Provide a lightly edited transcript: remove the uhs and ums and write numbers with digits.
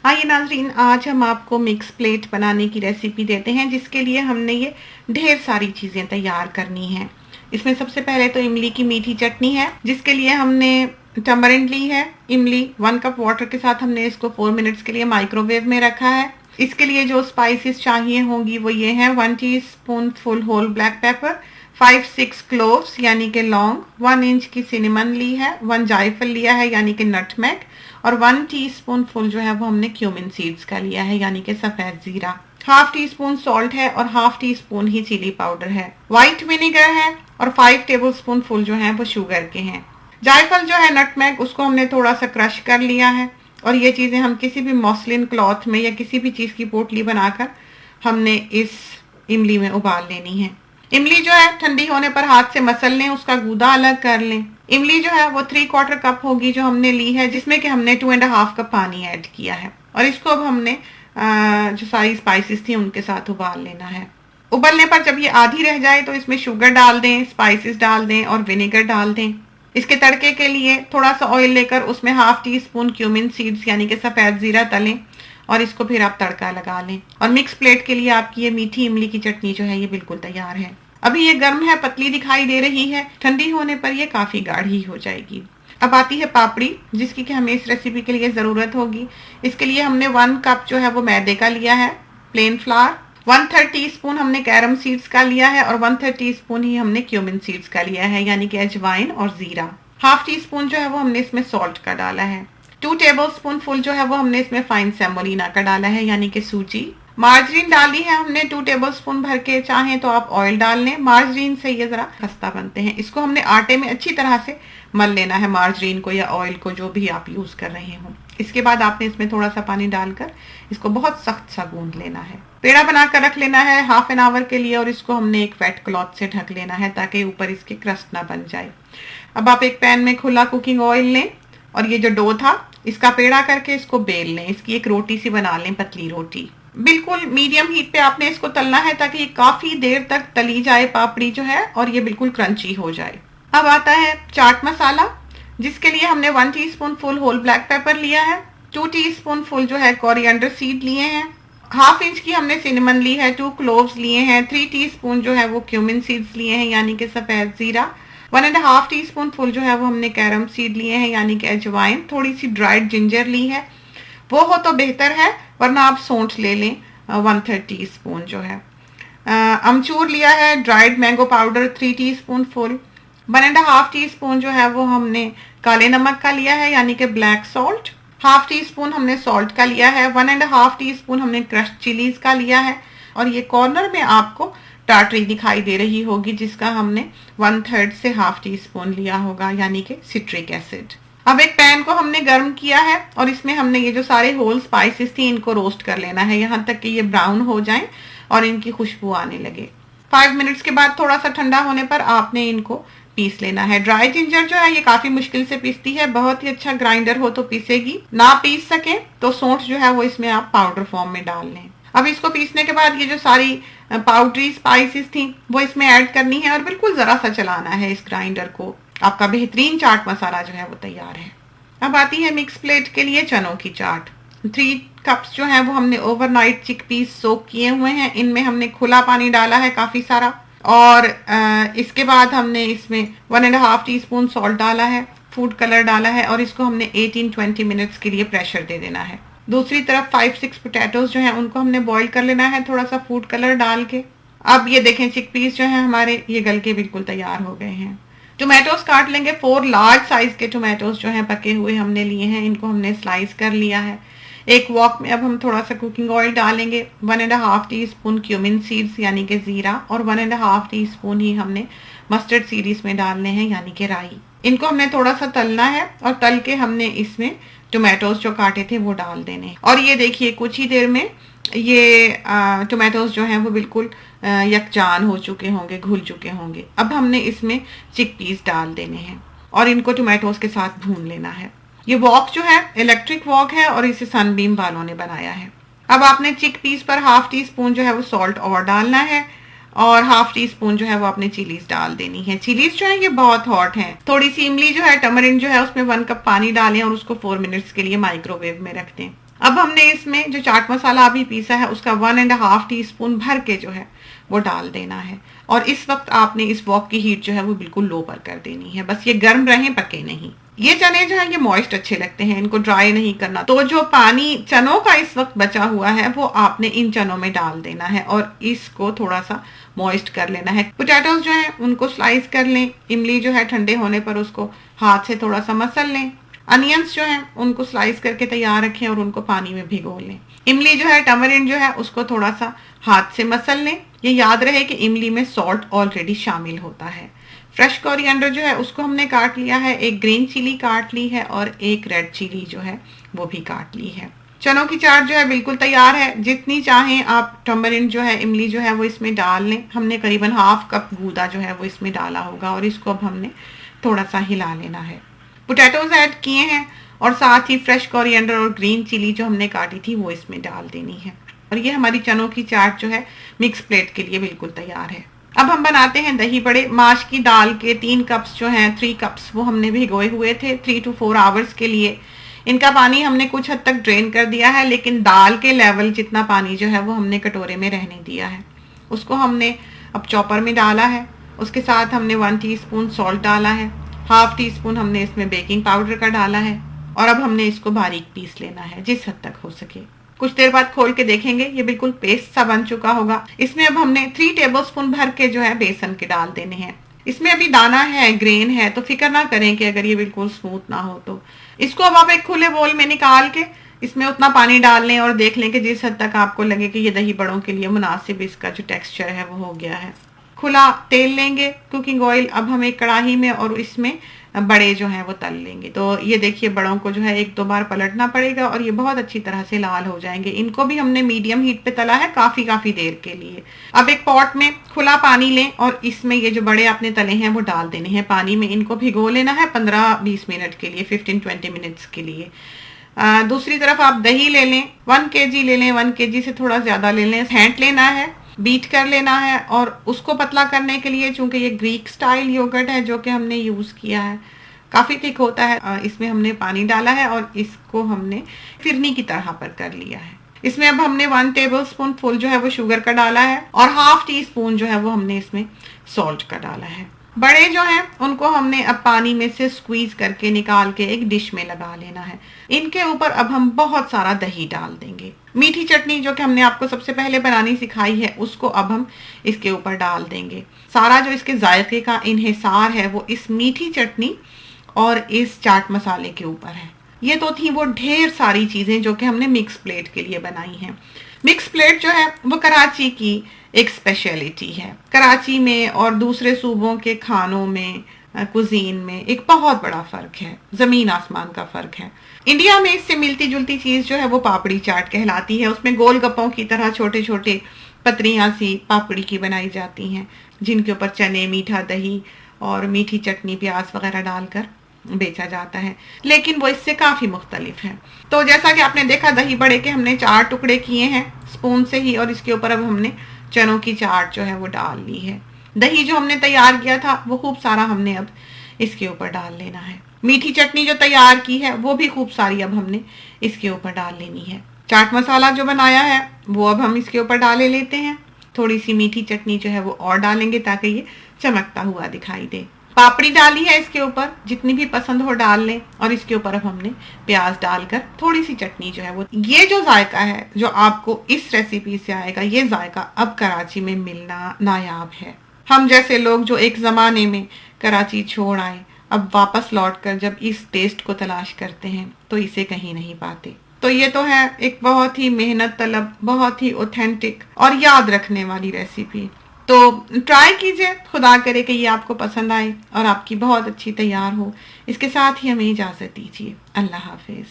आइए नाज़रीन, आज हम आपको मिक्स प्लेट बनाने की रेसिपी देते हैं, जिसके लिए हमने ये ढेर सारी चीज़ें तैयार करनी हैं। इसमें सबसे पहले तो इमली की मीठी चटनी है, जिसके लिए हमने टमरिंड ली है। इमली 1 कप वाटर के साथ हमने इसको 4 मिनट्स के लिए माइक्रोवेव में रखा है। इसके लिए जो स्पाइसेस चाहिए होंगी वो ये हैं: 1 teaspoon full whole black pepper, 5-6 cloves यानी कि लौंग, 1 इंच की सिनेमन ली है, 1 जायफल लिया है यानी कि नटमेग, और 1 टीस्पून फुल जो है वो हमने क्यूमिन सीड्स का लिया है यानी कि सफेद जीरा। हाफ टी स्पून सॉल्ट है और हाफ टी स्पून ही चिली पाउडर है। व्हाइट विनेगर है और 5 टेबल स्पून फुल जो है वो शुगर के हैं। जायफल जो है नटमेग, उसको हमने थोड़ा सा क्रश कर लिया है। और ये चीज़ें हम किसी भी मॉस्लिन क्लॉथ में या किसी भी चीज़ की पोटली बनाकर हमने इस इमली में उबाल लेनी है। इमली जो है ठंडी होने पर हाथ से मसल लें, उसका गूदा अलग कर लें। इमली जो है वो 3/4 कप होगी जो हमने ली है, जिसमें कि हमने 2.5 कप पानी ऐड किया है। और इसको अब हमने जो सारी स्पाइसेस थी उनके साथ उबाल लेना है। उबलने पर जब ये आधी रह जाए तो इसमें शुगर डाल दें, स्पाइसेस डाल दें और विनेगर डाल दें। इसके तड़के के लिए थोड़ा सा ऑयल लेकर उसमें half tea spoon cumin seeds यानी कि सफ़ेद ज़ीरा तलें और इसको फिर आप तड़का लगा लें। और मिक्स प्लेट के लिए आपकी ये मीठी इमली की चटनी जो है ये बिल्कुल तैयार है। अभी ये गर्म है, पतली दिखाई दे रही है, ठंडी होने पर ये काफ़ी गाढ़ी हो जाएगी। अब आती है पापड़ी, जिसकी कि हमें इस रेसिपी के लिए ज़रूरत होगी। इसके लिए हमने 1 कप जो है वो मैदे का लिया है, प्लेन फ्लावर, 1/3 टीस्पून हमने कैरम सीड्स का लिया है और 1/3 टीस्पून ही हमने क्यूमिन सीड्स का लिया है यानी कि अजवाइन और जीरा। हाफ टी स्पून जो है वो हमने इसमें सॉल्ट का डाला है। 2 टेबल स्पून फुल जो है वो हमने इसमें फाइन सेमोलिना का डाला है यानी कि सूजी। मार्जरीन डाली है हमने 2 टेबल स्पून भर के, चाहें तो आप ऑयल डाल लें। मार्जरीन से ये जरा खस्ता बनते हैं। इसको हमने आटे में अच्छी तरह से मल लेना है, मार्जरीन को या ऑयल को, जो भी आप यूज कर रहे हो। इसके बाद आपने इसमें थोड़ा सा पानी डालकर इसको बहुत सख्त सा गूंद लेना है। पेड़ा बनाकर रख लेना है हाफ एन आवर के लिए और इसको हमने एक वेट क्लॉथ से ढक लेना है ताकि ऊपर इसके क्रस्ट ना बन जाए। अब आप एक पैन में खुला कुकिंग ऑयल लें और ये जो डो था इसका पेड़ा करके इसको बेल लें। इसकी एक रोटी सी बना लें, पतली रोटी। बिल्कुल मीडियम हीट पे आपने इसको तलना है ताकि ये काफी देर तक तली जाए पापड़ी जो है, और ये बिल्कुल क्रंची हो जाए। अब आता है चाट मसाला, जिसके लिए हमने 1 teaspoon full whole black pepper लिया है, 2 टीस्पून फुल जो है कोरिएंडर सीड लिए हैं, हाफ इंच की हमने सिनेमन ली है, 2 क्लोव्स लिए हैं, 3 टीस्पून जो है वो क्यूमिन सीड्स लिए हैं यानी कि सफेद जीरा, 1.5 टीस्पून फुल जो है वो हमने कैरम सीड लिए हैं यानी कि अजवाइन, थोड़ी सी ड्राइड जिंजर ली है, वो हो तो बेहतर है, वरना आप सौंठ ले लें 1/3 टीस्पून जो है। अमचूर लिया है, dried mango powder 3 teaspoon full, 1.5 teaspoon जो है वो हमने काले नमक का लिया है यानी कि black salt, half tea spoon हमने सॉल्ट का लिया है, 1.5 टीस्पून हमने क्रश्ड चिलीज का लिया है। और ये कॉर्नर में आपको टाटरी दिखाई दे रही होगी, जिसका हमने 1/3 से हाफ टी स्पून लिया होगा यानी कि सिट्रिक एसिड। अब एक पैन को हमने गर्म किया है और इसमें हमने ये जो सारे होल स्पाइसेस थी इनको रोस्ट कर लेना है यहाँ तक कि ये ब्राउन हो जाएं और इनकी खुशबू आने लगे। 5 मिनट्स के बाद थोड़ा सा ठंडा होने पर आपने इनको पीस लेना है। ड्राई जिंजर जो है ये काफी मुश्किल से पीसती है, बहुत ही अच्छा ग्राइंडर हो तो पीसेगी, ना पीस सके तो सौंठ जो है वो इसमें आप पाउडर फॉर्म में डाल लें। अब इसको पीसने के बाद ये जो सारी पाउडरी स्पाइसेस थी वो इसमें ऐड करनी है और बिल्कुल जरा सा चलाना है इस ग्राइंडर को। आपका बेहतरीन चाट मसाला जो है वो तैयार है। अब आती है मिक्स प्लेट के लिए चनों की चाट। 3 कप्स जो है वो हमने ओवरनाइट चिकपीस सोक किए हुए हैं, इनमें हमने खुला पानी डाला है काफी सारा, और इसके बाद हमने इसमें 1.5 टीस्पून सॉल्ट डाला है, फूड कलर डाला है और इसको हमने 18-20 मिनट्स के लिए प्रेशर दे देना है। दूसरी तरफ 5-6 पोटैटोज जो हैं उनको हमने बॉईल कर लेना है थोड़ा सा फूड कलर डाल के। अब ये देखें चिकपीस जो है हमारे ये गल के बिल्कुल तैयार हो गए हैं। टोमेटोज काट लेंगे, 4 लार्ज साइज के टोमेटोज जो हैं पके हुए हमने लिए हैं, इनको हमने स्लाइस कर लिया है। एक वॉक में अब हम थोड़ा सा कुकिंग ऑयल डालेंगे, 1.5 टीस्पून क्यूमिन सीड्स यानी कि जीरा और 1.5 टीस्पून ही हमने मस्टर्ड सीड्स में डालने हैं यानी कि राई। इनको हमने थोड़ा सा तलना है और तल के हमने इसमें टोमेटोज जो काटे थे वो डाल देने। और ये देखिए कुछ ही देर में ये टोमेटोज जो हैं वो बिल्कुल यकजान हो चुके होंगे, घुल चुके होंगे। अब हमने इसमें चिकपीस डाल देने हैं और इनको टोमेटोज के साथ भून लेना है। ये वॉक जो है इलेक्ट्रिक वॉक है और इसे सनबीम वालों ने बनाया है। अब आपने चिकपीस पर हाफ टी स्पून जो है वो सॉल्ट और डालना है और हाफ टी स्पून जो है वो आपने चिलीज डाल देनी है। चिलीज जो है ये बहुत हॉट है। थोड़ी सी इमली जो है, टमरिंड जो है, उसमें 1 कप पानी डालें और उसको 4 मिनट्स के लिए माइक्रोवेव में रख दें। अब हमने इसमें जो चाट मसाला अभी पीसा है उसका 1.5 टीस्पून भर के जो है वो डाल देना है। और इस वक्त आपने इस वॉक की हीट जो है वो बिल्कुल लो पर कर देनी है, बस ये गर्म रहे, पके नहीं। ये चने जो है ये मॉइस्ट अच्छे लगते हैं, इनको ड्राई नहीं करना। तो जो पानी चनों का इस वक्त बचा हुआ है वो आपने इन चनों में डाल देना है और इसको थोड़ा सा मॉइस्ट कर लेना है। पोटैटोज जो है उनको स्लाइस कर लें। इमली जो है ठंडे होने पर उसको हाथ से थोड़ा सा मसल लें। अनियंस जो है उनको स्लाइस करके तैयार रखें और उनको पानी में भिगो लें। इमली जो है, टमरिंड जो है उसको थोड़ा सा हाथ से मसल लें। ये याद रहे कि इमली में सॉल्ट ऑलरेडी शामिल होता है। फ्रेश कोरिएंडर जो है उसको हमने काट लिया है, एक ग्रीन चिली काट ली है और एक रेड चिली जो है वो भी काट ली है। चनों की चाट जो है बिल्कुल तैयार है। जितनी चाहें आप टमरिंड जो है, इमली जो है वो इसमें डाल लें। हमने करीबन हाफ कप गूदा जो है वो इसमें डाला होगा और इसको अब हमने थोड़ा सा हिला लेना है। पोटैटोज ऐड किए हैं और साथ ही फ्रेश कोरिएंडर और ग्रीन चिली जो हमने काटी थी वो इसमें डाल देनी है। और ये हमारी चनों की चाट जो है मिक्स प्लेट के लिए बिल्कुल तैयार है। अब हम बनाते हैं दही बड़े। माश की दाल के 3 कप्स जो हैं, 3 कप्स वो हमने भिगोए हुए थे 3 to 4 आवर्स के लिए। इनका पानी हमने कुछ हद तक ड्रेन कर दिया है, लेकिन दाल के लेवल जितना पानी जो है वो हमने कटोरे में रहने दिया है। उसको हमने अब चॉपर में डाला है। उसके साथ हमने 1 टीस्पून सॉल्ट डाला है, हाफ टीस्पून हमने इसमें बेकिंग पाउडर का डाला है और अब हमने इसको बारीक पीस लेना है जिस हद तक हो सके। कुछ देर बाद खोल के देखेंगे ये बिल्कुल पेस्ट सा बन चुका होगा। इसमें अब हमने 3 टेबलस्पून भर के जो है बेसन के डाल देने हैं। इसमें अभी दाना है, ग्रेन है, तो फिक्र ना करें कि अगर ये बिल्कुल स्मूथ ना हो तो। इसको अब आप एक खुले बोल में निकाल के इसमें उतना पानी डाल लें और देख लें कि जिस हद तक आपको लगे कि ये दही बड़ों के लिए मुनासिब इसका जो टेक्सचर है वो हो गया है। खुला तेल लेंगे, कुकिंग ऑयल, अब हम एक कढ़ाई में और इसमें बड़े जो हैं वो तल लेंगे। तो ये देखिए बड़ों को जो है 1-2 बार पलटना पड़ेगा और ये बहुत अच्छी तरह से लाल हो जाएंगे। इनको भी हमने मीडियम हीट पे तला है काफी देर के लिए। अब एक पॉट में खुला पानी लें और इसमें ये जो बड़े आपने तले हैं वो डाल देने हैं पानी में। इनको भिगो लेना है 15-20 मिनट के लिए, 15-20 मिनट्स के लिए। दूसरी तरफ आप दही ले लें, 1 kg ले लें, 1 kg से थोड़ा ज्यादा ले लें। फेंट लेना है, बीट कर लेना है और उसको पतला करने के लिए, चूंकि ये ग्रीक स्टाइल योगर्ट है जो कि हमने यूज किया है, काफी थिक होता है, इसमें हमने पानी डाला है और इसको हमने फिरनी की तरह पर कर लिया है। इसमें अब हमने 1 टेबलस्पून फुल जो है वो शुगर का डाला है और हाफ टीस्पून जो है वो हमने इसमें सॉल्ट का डाला है। बड़े जो हैं उनको हमने अब पानी में से स्क्वीज करके निकाल के एक डिश में लगा लेना है। इनके ऊपर अब हम बहुत सारा दही डाल देंगे। मीठी चटनी जो कि हमने आपको सबसे पहले बनानी सिखाई है उसको अब हम इसके ऊपर डाल देंगे। सारा जो इसके जायके का इन्हिसार है वो इस मीठी चटनी और इस चाट मसाले के ऊपर है। ये तो थी वो ढेर सारी चीजें जो कि हमने मिक्स प्लेट के लिए बनाई हैं। मिक्स प्लेट जो है वो कराची की एक स्पेशलिटी है। कराची में और दूसरे सूबों के खानों में, कुजीन में एक बहुत बड़ा फर्क है, जमीन आसमान का फर्क है। इंडिया में इससे मिलती जुलती चीज जो है वो पापड़ी चाट कहलाती है। उसमें गोलगप्पों की तरह छोटे छोटे पतरियां सी पापड़ी की बनाई जाती हैं जिनके ऊपर चने, मीठा दही और मीठी चटनी, प्याज वगैरह डालकर बेचा जाता है, लेकिन वो इससे काफी मुख्तलिफ है। तो जैसा कि आपने देखा दही बड़े के हमने 4 टुकड़े किए हैं स्पून से ही और इसके ऊपर अब हमने चनों की चाट जो है वो डाल ली है। दही जो हमने तैयार किया था वो खूब सारा हमने अब इसके ऊपर डाल लेना है। मीठी चटनी जो तैयार की है वो भी खूब सारी अब हमने इसके ऊपर डाल लेनी है। चाट मसाला जो बनाया है वो अब हम इसके ऊपर डाले लेते हैं। थोड़ी सी मीठी चटनी जो है वो और डालेंगे ताकि ये चमकता हुआ दिखाई दे। पापड़ी डाली है इसके ऊपर, जितनी भी पसंद हो डाल लें और इसके ऊपर अब हमने प्याज डालकर थोड़ी सी चटनी जो है वो, ये जो जायका है जो आपको इस रेसिपी से आएगा, ये जायका अब कराची में मिलना नायाब है। हम जैसे लोग जो एक जमाने में कराची छोड़ आए, अब वापस लौटकर जब इस टेस्ट को तलाश करते हैं तो इसे कहीं नहीं पाते। तो ये तो है एक बहुत ही मेहनत तलब, बहुत ही ऑथेंटिक और याद रखने वाली रेसिपी। तो ट्राई कीजिए, खुदा करे कि ये आपको पसंद आए और आपकी बहुत अच्छी तैयार हो। इसके साथ ही हमें इजाजत दीजिए। अल्लाह हाफिज।